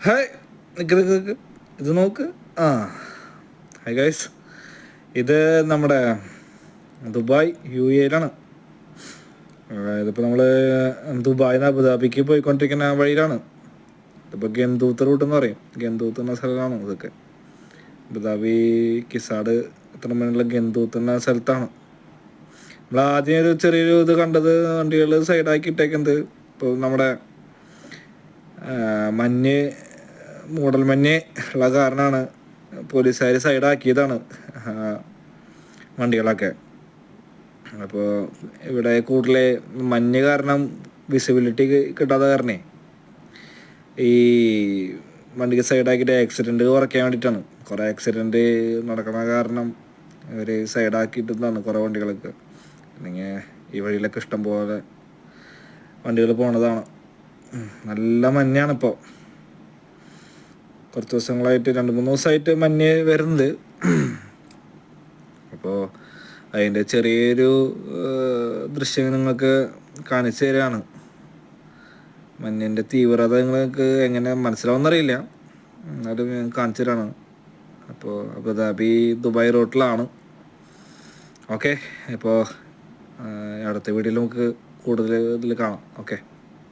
Hi, നിക്ക് ഇത് നോക്ക്. ആ, ഹായ് ഗൈസ്, ഇത് നമ്മുടെ ദുബായ് UAE-ലാണ്. ഇതിപ്പോൾ നമ്മൾ ദുബായിൽ നിന്ന് അബുദാബിക്ക് പോയിക്കൊണ്ടിരിക്കുന്ന വഴിയിലാണ്. ഇതിപ്പോൾ ഗന്തൂത്ത് റൂട്ട് എന്ന് പറയും. ഗന്തൂത്ത് എന്ന സ്ഥലമാണ് ഇതൊക്കെ. അബുദാബി കിസാഡ് എത്തണമെന്നുള്ള ഗന്തൂത്ത് എന്ന സ്ഥലത്താണ്. നമ്മൾ ആദ്യം ഒരു ചെറിയൊരു ഇത് കണ്ടത്, വണ്ടികൾ സൈഡാക്കി ഇട്ടേക്കുന്നത്. ഇപ്പോൾ നമ്മുടെ മഞ്ഞ് മൂടൽ മഞ്ഞ് ഉള്ള കാരണമാണ് പോലീസുകാർ സൈഡാക്കിയതാണ് വണ്ടികളൊക്കെ. അപ്പോൾ ഇവിടെ കൂടുതൽ മഞ്ഞ് കാരണം വിസിബിലിറ്റി കിട്ടാത്ത കാരണേ ഈ വണ്ടിക്ക് സൈഡാക്കിയിട്ട് ആക്സിഡൻറ്റ് കുറയ്ക്കാൻ വേണ്ടിയിട്ടാണ്. കുറേ ആക്സിഡൻറ്റ് നടക്കണ കാരണം ഇവർ സൈഡാക്കിയിട്ടാണ് കുറേ വണ്ടികളൊക്കെ. അല്ലെങ്കിൽ ഈ വഴിയിലൊക്കെ ഇഷ്ടം പോലെ വണ്ടികൾ പോണതാണ്. നല്ല മഞ്ഞാണിപ്പോൾ. കുറച്ച് ദിവസങ്ങളായിട്ട് 2-3 ദിവസമായിട്ട് മഞ്ഞ് വരുന്നുണ്ട്. അപ്പോൾ അതിൻ്റെ ചെറിയൊരു ദൃശ്യം നിങ്ങൾക്ക് കാണിച്ചു തരാണ്. മഞ്ഞിൻ്റെ തീവ്രത നിങ്ങൾക്ക് എങ്ങനെ മനസ്സിലാവുമെന്നറിയില്ല, എന്നാലും ഞാൻ കാണിച്ചു തരാണ്. അപ്പോൾ അബുദാബി ദുബായ് റൂട്ടിലാണ്. ഓക്കെ, ഇപ്പോൾ അടുത്ത വീഡിയോയിൽ നമുക്ക് കൂടുതൽ ഇതിൽ കാണാം. ഓക്കെ.